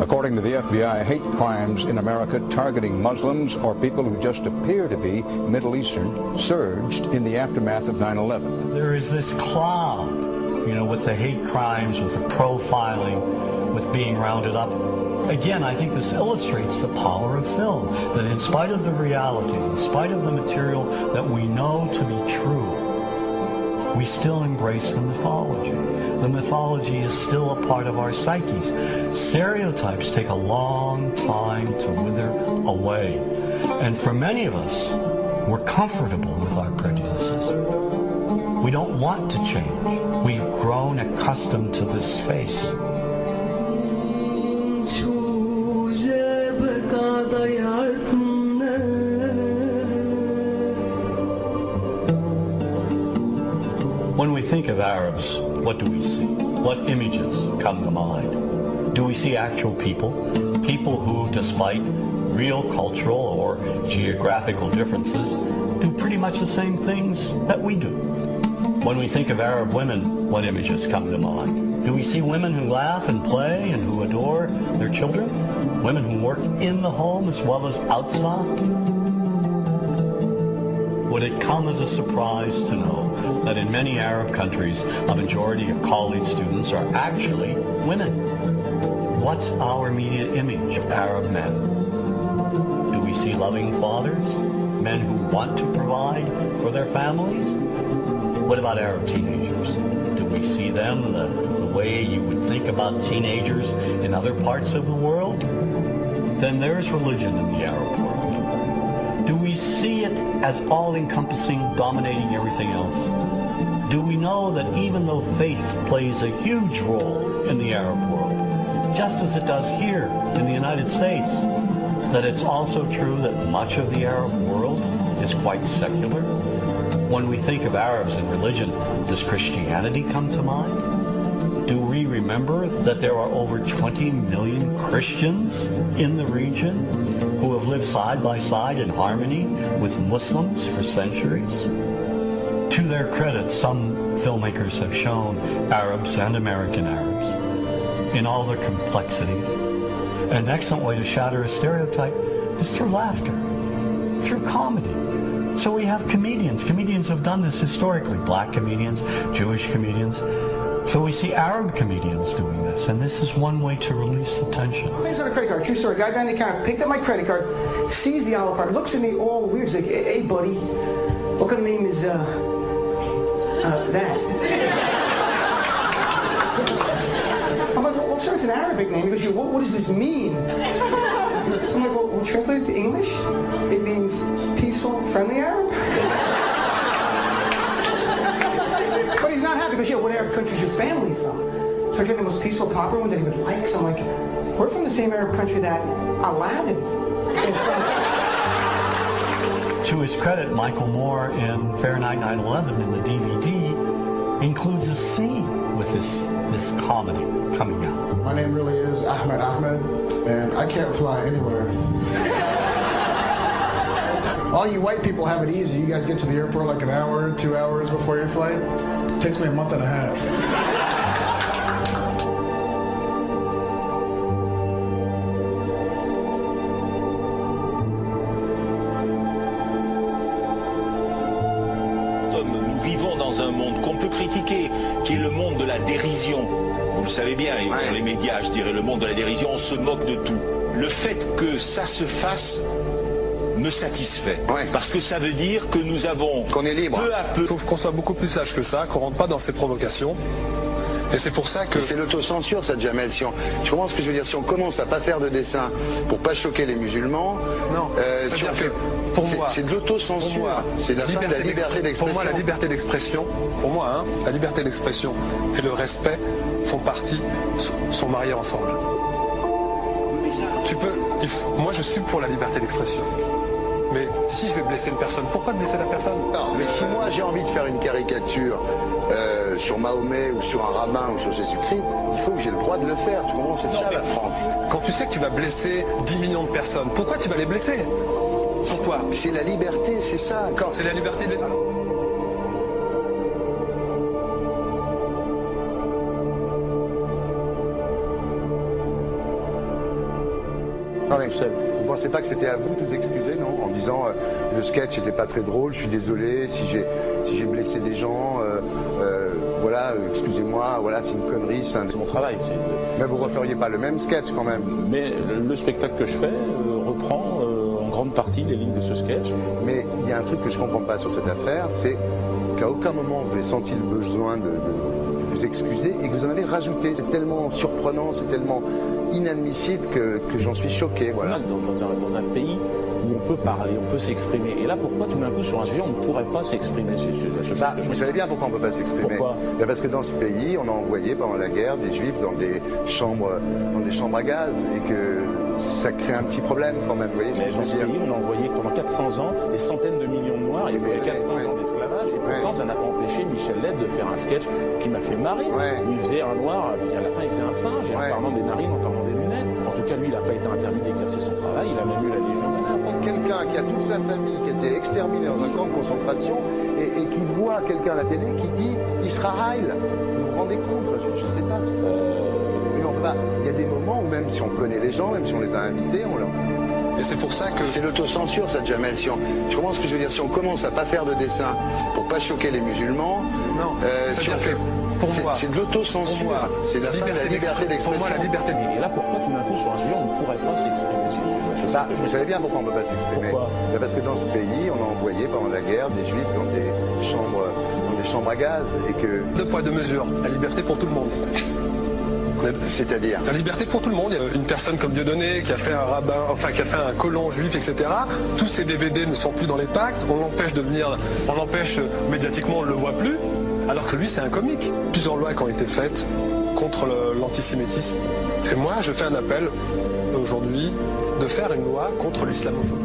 According to the FBI, hate crimes in America targeting Muslims or people who just appear to be Middle Eastern surged in the aftermath of 9/11. There is this cloud, with the hate crimes, with the profiling, with being rounded up. Again, I think this illustrates the power of film, that in spite of the reality, in spite of the material that we know to be true, we still embrace the mythology. The mythology is still a part of our psyches. Stereotypes take a long time to wither away. And for many of us, we're comfortable with our prejudices. We don't want to change. We've grown accustomed to this face. When we think of Arabs, what do we see? What images come to mind? Do we see actual people? People who, despite real cultural or geographical differences, do pretty much the same things that we do. When we think of Arab women, what images come to mind? Do we see women who laugh and play and who adore their children? Women who work in the home as well as outside? Would it come as a surprise to know that in many Arab countries, a majority of college students are actually women? What's our immediate image of Arab men? Do we see loving fathers? Men who want to provide for their families? What about Arab teenagers? Do we see them the way you would think about teenagers in other parts of the world? Then there's religion in the Arab world. Do we see it as all-encompassing, dominating everything else? Do we know that even though faith plays a huge role in the Arab world, just as it does here in the United States, that it's also true that much of the Arab world is quite secular? When we think of Arabs and religion, does Christianity come to mind? Do we remember that there are over 20 million Christians in the region who have lived side by side in harmony with Muslims for centuries? To their credit, some filmmakers have shown Arabs and American Arabs in all their complexities. An excellent way to shatter a stereotype is through laughter, through comedy. So we have comedians. Comedians have done this historically. Black comedians, Jewish comedians. So we see Arab comedians doing this, and this is one way to release the tension. My name's on a credit card, true story. Guy behind the counter picked up my credit card, sees the Olive card, looks at me all weird. He's like, hey, buddy, what kind of name is, that? I'm like, well, sir, it's an Arabic name. He goes, what does this mean? So I'm like, well, translate it to English? It means peaceful, friendly Arab? But he's not happy because, what Arab country is your family from? So I tried the most peaceful, popular one that he would like. So I'm like, we're from the same Arab country that Aladdin is from. To his credit, Michael Moore in Fahrenheit 9/11 in the DVD includes a scene with this comedy coming out. My name really is Ahmed Ahmed, and I can't fly anywhere. All you white people have it easy. You guys get to the airport like an hour, 2 hours before your flight. It takes me a month and a half. Nous vivons dans un monde qu'on peut critiquer, qui est le monde de la dérision. Vous le savez bien, dans les médias, je dirais le monde de la dérision, on se moque de tout. Le fait que ça se fasse me satisfait. Parce que ça veut dire que nous avons, qu'on est libre. Peu à peu. Il faut qu'on soit beaucoup plus sage que ça, qu'on rentre pas dans ces provocations. Et c'est pour ça que... C'est l'autocensure, ça, Jamel. Tu comprends ce que je veux dire? Si on commence à pas faire de dessin pour pas choquer les musulmans... Non, c'est-à-dire que pour moi... C'est de l'autocensure. C'est la fin de la liberté d'expression. Pour moi, la liberté d'expression, la liberté d'expression et le respect font partie, sont mariés ensemble. Moi, je suis pour la liberté d'expression. Mais si je vais blesser une personne, pourquoi blesser la personne? Non, mais si moi j'ai envie de faire une caricature sur Mahomet ou sur un rabbin ou sur Jésus-Christ, il faut que j'ai le droit de le faire. Tu comprends? C'est ça la France. Quand tu sais que tu vas blesser 10 millions de personnes, pourquoi tu vas les blesser? Pourquoi? C'est la liberté, c'est ça. C'est la liberté de... tout seul. Vous pensez pas que c'était à vous de vous excuser, non? En disant le sketch n'était pas très drôle, je suis désolé si j'ai blessé des gens, voilà, excusez-moi, voilà, c'est une connerie, c'est mon travail. Mais vous referiez pas le même sketch quand même? Mais le spectacle que je fais reprend en grande partie les lignes de ce sketch. Mais il y a un truc que je comprends pas sur cette affaire, c'est qu'à aucun moment vous avez senti le besoin de vous excuser et que vous en avez rajouté. C'est tellement surprenant, c'est tellement inadmissible que j'en suis choqué. Voilà. Dans un pays où on peut parler, on peut s'exprimer. Et là, pourquoi tout d'un coup, sur un sujet, on ne pourrait pas s'exprimer vous savez bien pourquoi on ne peut pas s'exprimer. Pourquoi? Parce que dans ce pays, on a envoyé pendant la guerre des juifs dans des chambres à gaz et que ça crée un petit problème quand même. Vous voyez ce que je veux dire? Dans ce pays, on a envoyé pendant 400 ans des centaines de millions de Noirs. Il y a eu 400 ans d'esclavage. Et pourtant, ça n'a pas empêché Michel Leb de faire un sketch qui m'a fait marrer. Où il faisait un noir, et à la fin, il faisait un singe, en parlant des narines, en parlant des lunettes. En tout cas, lui, il n'a pas été interdit d'exercer son travail. Il a même eu la Légion d'honneur. Quelqu'un qui a toute sa famille qui a été exterminée dans un camp de concentration et qui voit quelqu'un à la télé qui dit Israël. Vous vous rendez compte? Je sais pas. Mais on peut pas. Il y a des moments où même si on connaît les gens, même si on les a invités, on leur... Et c'est pour ça que... C'est l'autocensure, ça, Jamel. Je comprends ce que je veux dire. Si on commence à pas faire de dessin pour pas choquer les musulmans, non, c'est de l'autocensure. C'est la liberté d'expression. Pour moi, la liberté. Et là, pourquoi tout d'un coup, sur un sujet, on ne pourrait pas s'exprimer sur ce sujet? Vous savez bien pourquoi on ne peut pas s'exprimer. Pourquoi? Parce que dans ce pays, on a envoyé pendant la guerre des juifs dans des chambres à gaz et que... Deux poids, deux mesures. La liberté pour tout le monde. C'est-à-dire la liberté pour tout le monde. Il y a une personne comme Dieudonné qui a fait un rabbin, enfin qui a fait un colon juif, etc. Tous ces DVD ne sont plus dans les pactes. On l'empêche médiatiquement, on ne le voit plus. Alors que lui, c'est un comique. Plusieurs lois qui ont été faites contre l'antisémitisme. Et moi, je fais un appel aujourd'hui de faire une loi contre l'islamophobie.